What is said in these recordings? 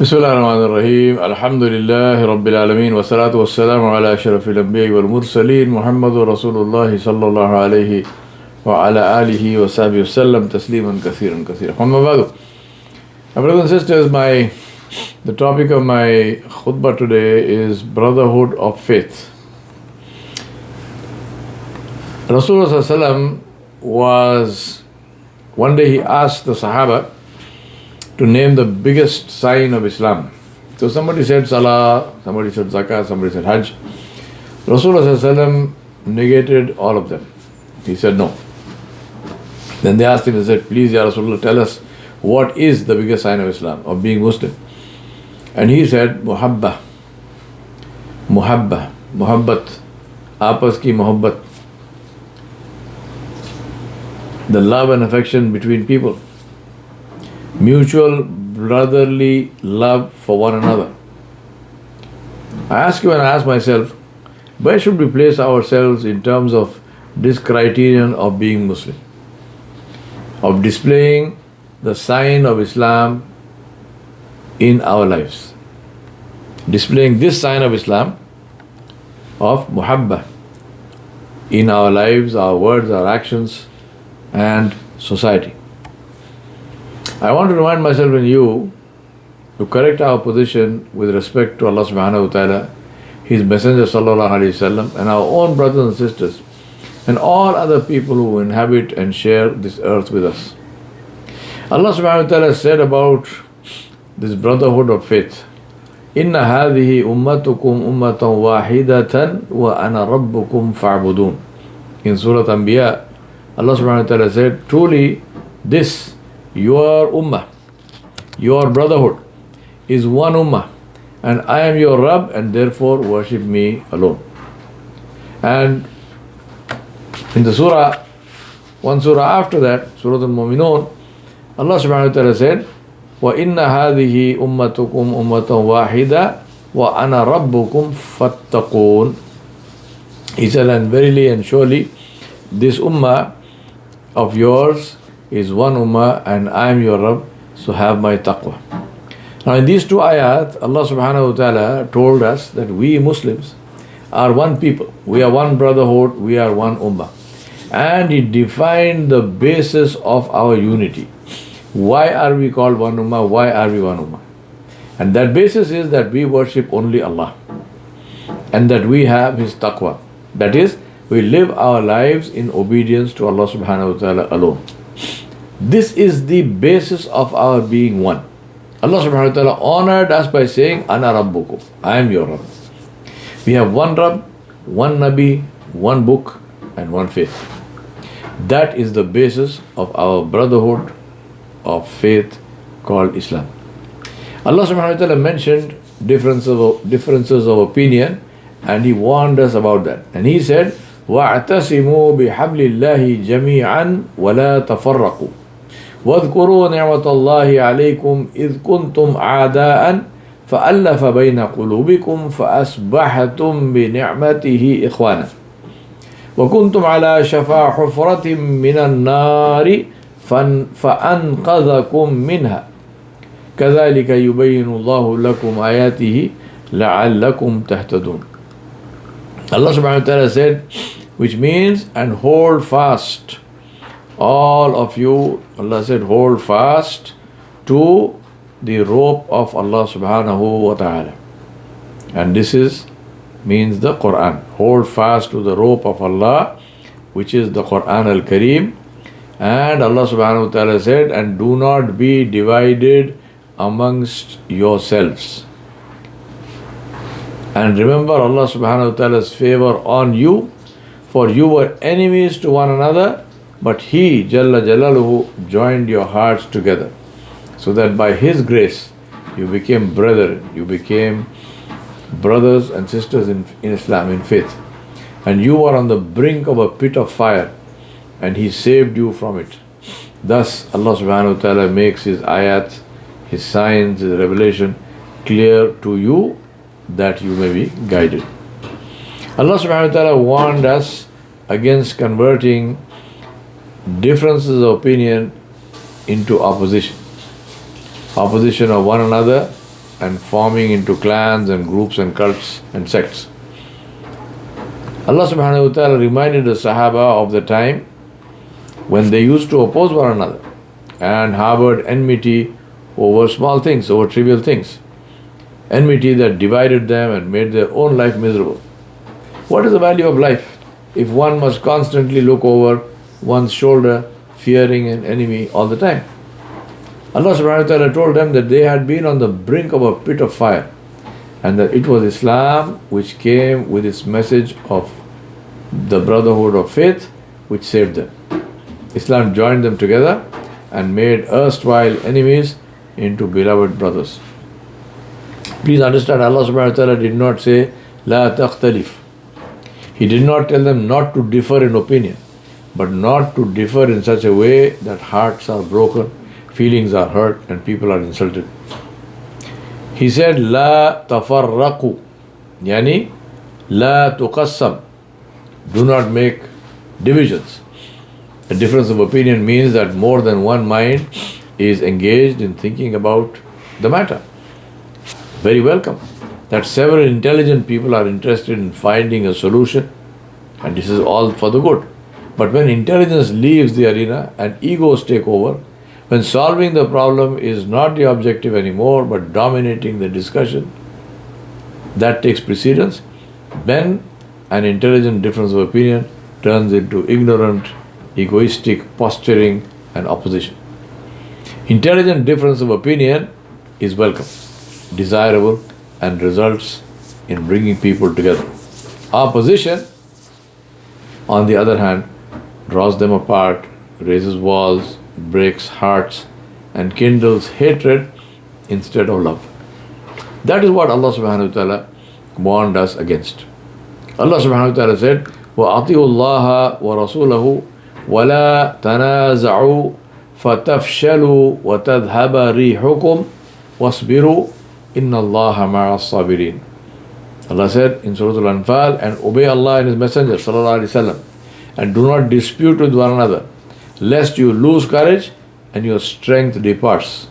بسم الله الرحمن الرحيم الحمد لله رب العالمين والصلاة والسلام على أشرف الأنبياء والمرسلين محمد رسول الله صلى الله عليه وعلى آله وصحبه وسلم تسليما كثيرا كثيرا. أما بعد, my brothers and sisters, the topic of my khutbah today is Brotherhood of Faith. Rasulullah was, one day he asked the Sahaba to name the biggest sign of Islam. So somebody said Salah, somebody said Zakah, somebody said Hajj. Rasulullah negated all of them. He said no. Then they asked him, they said, please Ya Rasulullah, tell us what is the biggest sign of Islam, of being Muslim. And he said, Muhabbat, Aapas ki Muhabbat, the love and affection between people. Mutual brotherly love for one another. I ask you and I ask myself, where should we place ourselves in terms of this criterion of being Muslim? Of displaying the sign of Islam in our lives. Displaying this sign of Islam, of Muhabba, in our lives, our words, our actions, and society. I want to remind myself and you to correct our position with respect to Allah subhanahu wa ta'ala, His Messenger sallallahu alayhi wasallam, and our own brothers and sisters, and all other people who inhabit and share this earth with us. Allah subhanahu wa ta'ala said about this brotherhood of faith, Inna hadhihi ummatukum ummatan wahidatan wa ana rabbukum fa'budun. In Surah Anbiya, Allah subhanahu wa ta'ala said, truly this, your ummah, your brotherhood is one ummah, and I am your Rabb, and therefore worship me alone. And in the surah, one surah after that, Surah Al-Mu'minun, Allah subhanahu wa ta'ala said, وَإِنَّ هَذِهِ أُمَّتُكُمْ أُمَّةً وَاحِدَةً وَأَنَا رَبُّكُمْ فَاتَّقُونَ. He said, and verily and surely, this ummah of yours is one ummah, and I am your Rabb, so have my taqwa. Now in these two ayat, Allah subhanahu wa ta'ala told us that we Muslims are one people, we are one brotherhood, we are one ummah. And He defined the basis of our unity. Why are we called one ummah? Why are we one ummah? And that basis is that we worship only Allah, and that we have His taqwa. That is, we live our lives in obedience to Allah subhanahu wa ta'ala alone. This is the basis of our being one. Allah subhanahu wa ta'ala honored us by saying, Ana Rabbukum, I am your Rabb. We have one Rabb, one Nabi, one book, and one faith. That is the basis of our brotherhood of faith called Islam. Allah subhanahu wa ta'ala mentioned differences of opinion, and He warned us about that. And He said, وَاعْتَصِمُوا بِحَبْلِ اللَّهِ جَمِيعًا وَلَا تَفَرَّقُوا واذكروا نعمة الله عليكم إذ كنتم أعداء فألف بين قلوبكم فأصبحتم بنعمته إخوانا وكنتم على شفا حفرة من النار فأنقذكم منها كذلك يبين الله لكم آياته لعلكم تهتدون. Allah subhanahu wa ta'ala said, which means, and hold fast, all of you, Allah said, hold fast to the rope of Allah subhanahu wa ta'ala. And this means the Quran. Hold fast to the rope of Allah, which is the Quran al-Kareem. And Allah subhanahu wa ta'ala said, and do not be divided amongst yourselves. And remember Allah subhanahu wa ta'ala's favor on you, for you were enemies to one another, but He, Jalla Jalaluhu, joined your hearts together, so that by His grace you became brethren, you became brothers and sisters in Islam, in faith. And you were on the brink of a pit of fire, and He saved you from it. Thus Allah subhanahu wa ta'ala makes His ayat, His signs, His revelation clear to you, that you may be guided. Allah subhanahu wa ta'ala warned us against converting differences of opinion into opposition. Opposition of one another and forming into clans and groups and cults and sects. Allah subhanahu wa ta'ala reminded the Sahaba of the time when they used to oppose one another and harbored enmity over small things, over trivial things. Enmity that divided them and made their own life miserable. What is the value of life if one must constantly look over one's shoulder, fearing an enemy all the time? Allah subhanahu wa ta'ala told them that they had been on the brink of a pit of fire, and that it was Islam which came with its message of the brotherhood of faith which saved them. Islam joined them together and made erstwhile enemies into beloved brothers. Please understand, Allah subhanahu wa ta'ala did not say, La takhtalif. He did not tell them not to differ in opinion, but not to differ in such a way that hearts are broken, feelings are hurt, and people are insulted. He said, La tafarraqu, yani La tuqassam. Do not make divisions. A difference of opinion means that more than one mind is engaged in thinking about the matter. Very welcome. That several intelligent people are interested in finding a solution, and this is all for the good. But when intelligence leaves the arena and egos take over, when solving the problem is not the objective anymore but dominating the discussion, that takes precedence, then an intelligent difference of opinion turns into ignorant, egoistic posturing and opposition. Intelligent difference of opinion is welcome, desirable, and results in bringing people together. Opposition, on the other hand, draws them apart, raises walls, breaks hearts, and kindles hatred instead of love. That is what Allah subhanahu wa ta'ala warned us against. Allah subhanahu wa ta'ala said, وَأَطِيعُوا اللَّهَ وَرَسُولَهُ وَلَا تَنَازَعُوا فَتَفْشَلُوا وَتَذْهَبَ رِيحُكُمْ وَاصْبِرُوا إِنَّ اللَّهَ مَعَ الصَّابِرِينَ. Allah said in Surah Al-Anfal, and obey Allah and His Messenger sallallahu alaihi wasallam, and do not dispute with one another, lest you lose courage and your strength departs,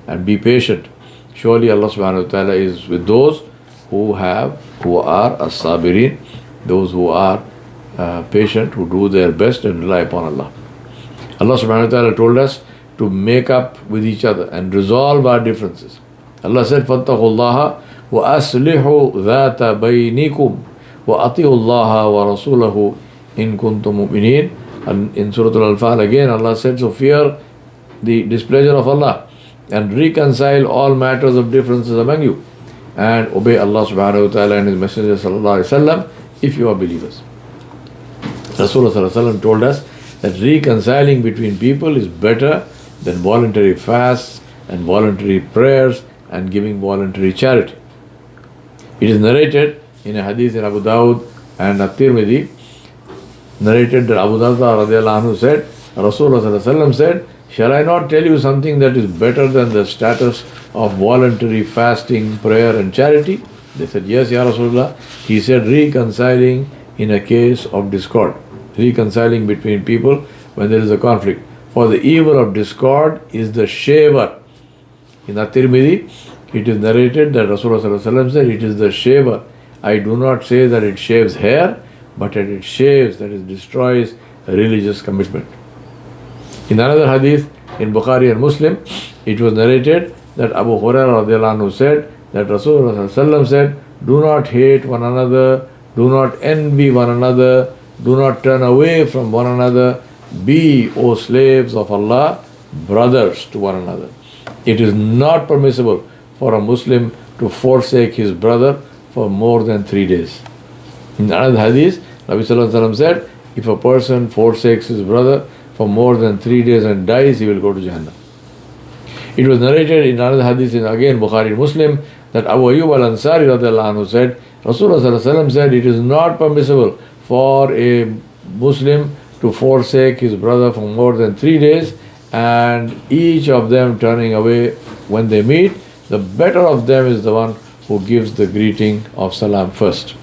and be patient. Surely Allah subhanahu wa ta'ala is with those who are as-sabirin, those who are patient, who do their best and rely upon Allah. Allah subhanahu wa ta'ala told us to make up with each other and resolve our differences. Allah said, فَاتَّقُوا اللَّهَ وَأَصْلِحُوا ذَاتَ بَيْنِكُمْ وَأَطِيعُوا اللَّهَ وَرَسُولَهُ إِن كُنتُم مُؤْمِنِينَ. And in Surah Al-Anfal again, Allah said, so fear the displeasure of Allah and reconcile all matters of differences among you, and obey Allah subhanahu wa ta'ala and His Messenger sallallahu alaihi wasallam if you are believers. Rasulullah sallallahu alaihi wasallam told us that reconciling between people is better than voluntary fasts and voluntary prayers and giving voluntary charity. It is narrated in a hadith in Abu Dawud and At-Tirmidhi, narrated that Abu Darda radiallahu anhu said, Rasulullah sallallahu alaihi wasallam said, shall I not tell you something that is better than the status of voluntary fasting, prayer and charity? They said, yes, Ya Rasulullah. He said, reconciling in a case of discord, reconciling between people when there is a conflict. For the evil of discord is the shaver. In At-Tirmidhi, it is narrated that Rasulullah sallallahu alaihi wasallam said, it is the shaver. I do not say that it shaves hair, but that it shaves, that it destroys a religious commitment. In another hadith in Bukhari and Muslim, it was narrated that Abu Hurairah radiallahu anhu said that Rasulullah sallallahu alaihi wasallam said, do not hate one another, do not envy one another, do not turn away from one another, be, O slaves of Allah, brothers to one another. It is not permissible for a Muslim to forsake his brother for more than 3 days. In another hadith, Nabi sallallahu alaihi wasallam said, if a person forsakes his brother for more than 3 days and dies, he will go to Jahannam. It was narrated in another hadith in again Bukhari and Muslim that Abu Ayyub al-Ansari radiallahu anhu said, Rasulullah sallallahu alaihi wasallam said, it is not permissible for a Muslim to forsake his brother for more than 3 days, and each of them turning away when they meet. The better of them is the one who gives the greeting of salam first.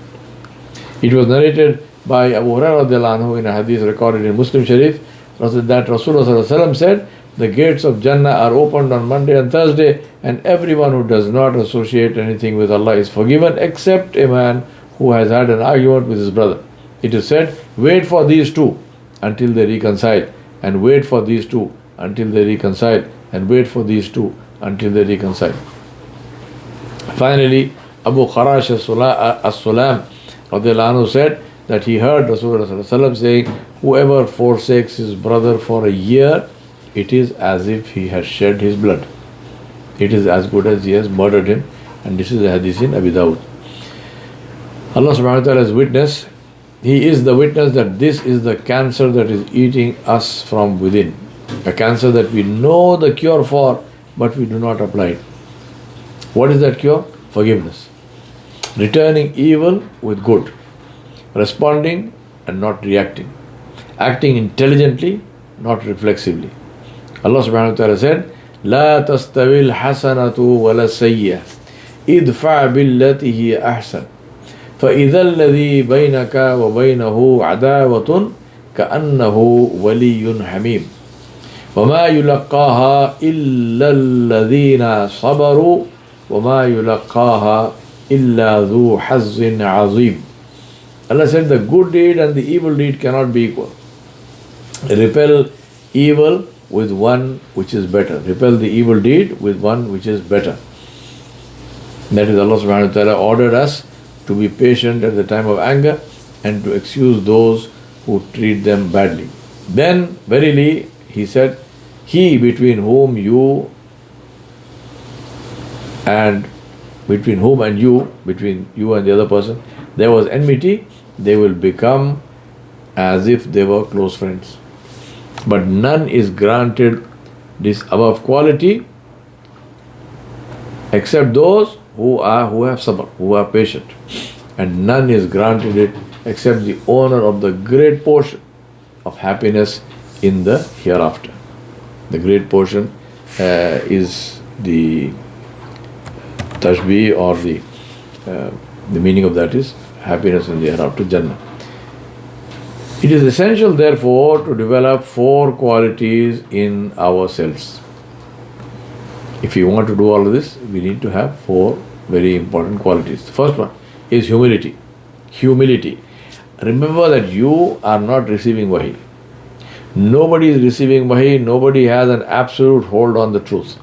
It was narrated by Abu Hurairah radiallahu anhu in a hadith recorded in Muslim Sharif that Rasulullah sallallahu alaihi wasallam said, the gates of Jannah are opened on Monday and Thursday and everyone who does not associate anything with Allah is forgiven, except a man who has had an argument with his brother. It is said, wait for these two until they reconcile, and wait for these two until they reconcile, and wait for these two until they reconcile. Finally, Abu Kharash as-Sulam radiallahu anhu said that he heard Rasulullah saying, whoever forsakes his brother for a year, it is as if he has shed his blood. It is as good as he has murdered him. And this is a hadith in Abi Dawud. Allah subhanahu wa ta'ala is witness. He is the witness that this is the cancer that is eating us from within. A cancer that we know the cure for, but we do not apply it. What is that cure? Forgiveness. Returning evil with good. Responding and not reacting. Acting intelligently, not reflexively. Allah subhanahu wa ta'ala said, لا تستوي الحسنة ولا السيئة ادفع بالتي هي أحسن فإذا الذي بينك وبينه عداوة كأنه ولي حميم وما يلقاها إلا الذين صبروا وما يلقاها إلا ذو حظ عظيم. Allah said the good deed and the evil deed cannot be equal. Repel evil with one which is better. Repel the evil deed with one which is better. That is, Allah subhanahu wa ta'ala ordered us to be patient at the time of anger and to excuse those who treat them badly. Then, verily, he said, he between whom and you, between you and the other person, there was enmity, they will become as if they were close friends. But none is granted this above quality except those who have sabr, who are patient. And none is granted it except the owner of the great portion of happiness in the hereafter. The great portion is the tashbih, or the meaning of that is happiness in the hereafter, Jannah. It is essential, therefore, to develop 4 qualities in ourselves. If we want to do all of this, we need to have 4 very important qualities. The first one is humility. Humility. Remember that you are not receiving wahi. Nobody is receiving wahi. Nobody has an absolute hold on the truth.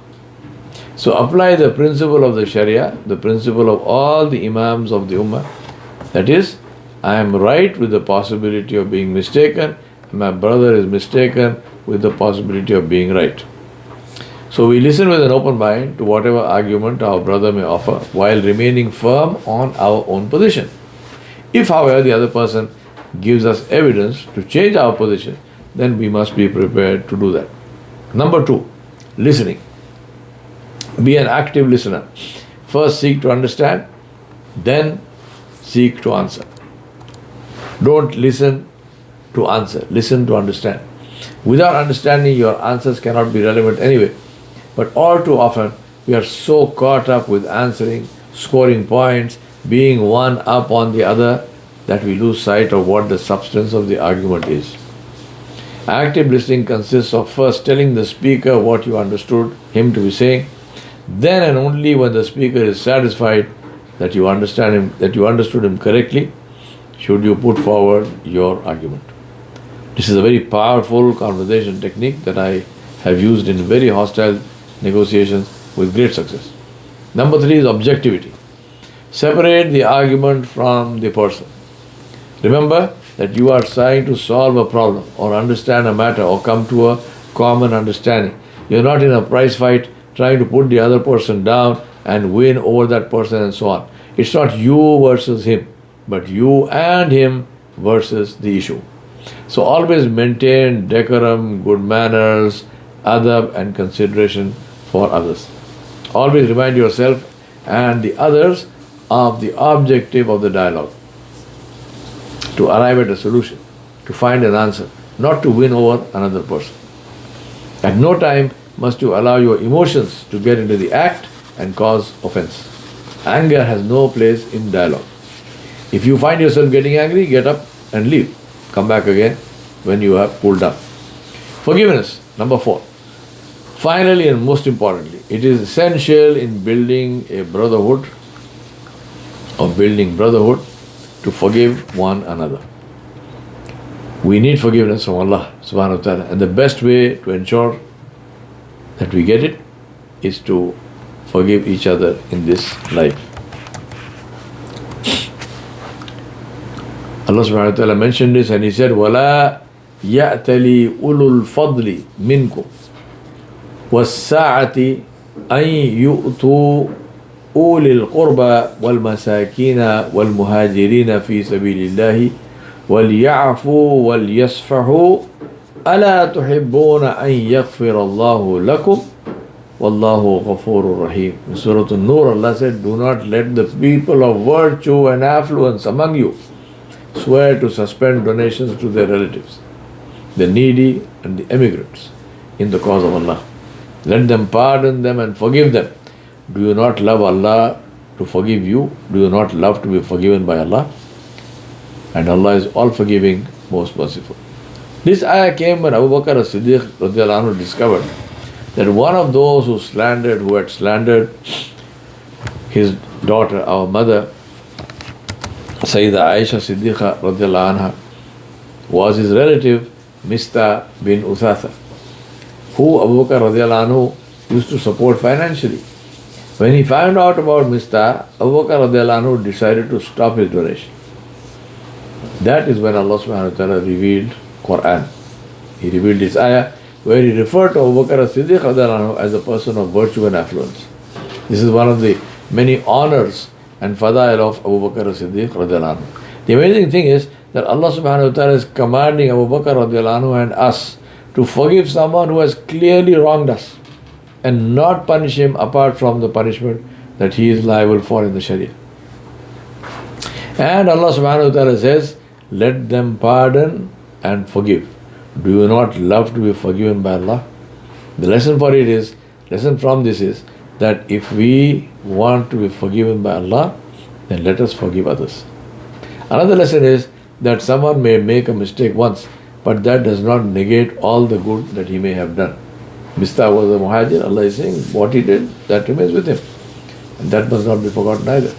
So apply the principle of the Sharia, the principle of all the Imams of the Ummah. That is, I am right with the possibility of being mistaken, and my brother is mistaken with the possibility of being right. So we listen with an open mind to whatever argument our brother may offer, while remaining firm on our own position. If, however, the other person gives us evidence to change our position, then we must be prepared to do that. Number 2, listening. Be an active listener. First seek to understand, then seek to answer. Don't listen to answer, listen to understand. Without understanding, your answers cannot be relevant anyway. But all too often, we are so caught up with answering, scoring points, being one up on the other, that we lose sight of what the substance of the argument is. Active listening consists of first telling the speaker what you understood him to be saying, then and only when the speaker is satisfied that you understood him correctly, should you put forward your argument. This is a very powerful conversation technique that I have used in very hostile negotiations with great success. Number 3 is objectivity. Separate the argument from the person. Remember that you are trying to solve a problem or understand a matter or come to a common understanding. You are not in a prize fight trying to put the other person down and win over that person and so on. It's not you versus him, but you and him versus the issue. So always maintain decorum, good manners, adab and consideration for others. Always remind yourself and the others of the objective of the dialogue. To arrive at a solution, to find an answer, not to win over another person. At no time must you allow your emotions to get into the act and cause offense. Anger has no place in dialogue. If you find yourself getting angry, get up and leave. Come back again when you have cooled down. Forgiveness, number 4. Finally and most importantly, it is essential in building a brotherhood to forgive one another. We need forgiveness from Allah subhanahu wa ta'ala, and the best way to ensure that we get it is to forgive each other in this life. Allah subhanahu wa ta'ala mentioned this and He said, وَلَا يَأْتَلِي أُولُو الْفَضْلِ مِنْكُمْ وَالسَّاعَةِ أَنْ يُؤْتُوا أُولِي الْقُرْبَى وَالْمَسَاكِينَ وَالْمُهَاجِرِينَ فِي سَبِيلِ اللَّهِ وَلْيَعْفُوا وَلْيَصْفَحُوا أَلَا تُحِبُّونَ أَنْ يَغْفِرَ اللَّهُ لَكُمْ وَاللَّهُ غَفُورٌ رَحِيمٌ. In Surah An-Nur, Allah said, do not let the people of virtue and affluence among you swear to suspend donations to their relatives, the needy and the emigrants, in the cause of Allah. Let them pardon them and forgive them. Do you not love Allah to forgive you? Do you not love to be forgiven by Allah? And Allah is all forgiving, most merciful. This ayah came when Abu Bakr as-Siddiq radiallahu anhu discovered that one of those who had slandered his daughter, our mother, Sayyida Aisha Siddiqa radiallahu anha, was his relative Mista bin Uthatha, who Abu Bakr radiallahu anhu used to support financially. When he found out about Mista, Abu Bakr radiallahu anhu decided to stop his donation. That is when Allah subhanahu wa ta'ala revealed Quran. He revealed this ayah where He referred to Abu Bakr as-Siddiq radiallahu anhu as a person of virtue and affluence. This is one of the many honors and fadail of Abu Bakr as-Siddiq radiallahu anhu. The amazing thing is that Allah subhanahu wa ta'ala is commanding Abu Bakr radiallahu anhu and us to forgive someone who has clearly wronged us and not punish him apart from the punishment that he is liable for in the Sharia. And Allah subhanahu wa ta'ala says, let them pardon and forgive. Do you not love to be forgiven by Allah? The lesson from this is that if we want to be forgiven by Allah, then let us forgive others. Another lesson is that someone may make a mistake once, but that does not negate all the good that he may have done. Mista was a muhajir. Allah is saying what he did, that remains with him. And that must not be forgotten either.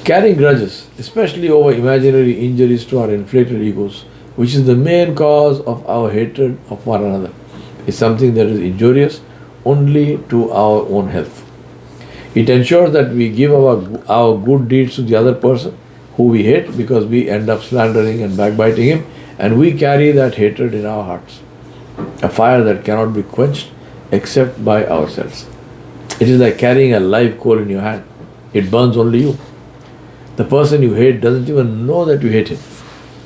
Carrying grudges, especially over imaginary injuries to our inflated egos, which is the main cause of our hatred of one another, is something that is injurious only to our own health. It ensures that we give our good deeds to the other person who we hate, because we end up slandering and backbiting him, and we carry that hatred in our hearts, a fire that cannot be quenched except by ourselves. It is like carrying a live coal in your hand. It burns only you. The person you hate doesn't even know that you hate him,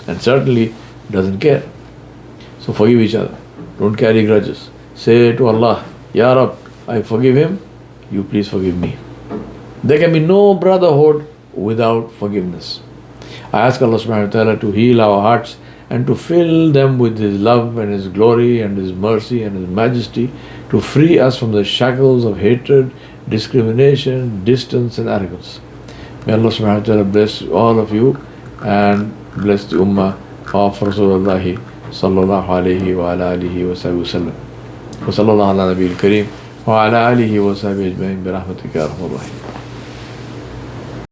and certainly doesn't care. So forgive each other. Don't carry grudges. Say to Allah, Ya Rab, I forgive him, you please forgive me. There can be no brotherhood without forgiveness. I ask Allah subhanahu wa ta'ala to heal our hearts and to fill them with His love and His glory and His mercy and His majesty, to free us from the shackles of hatred, discrimination, distance and arrogance. May Allah subhanahu wa ta'ala bless all of you and bless the ummah of Rasulullah sallallahu alayhi wa ala alihi wa sahbihi wa sallam. Wa sallallahu ala nabiyil kareem wa ala alihi wa sahbihi ajma'in bi rahmatika ya arhamar rahimin.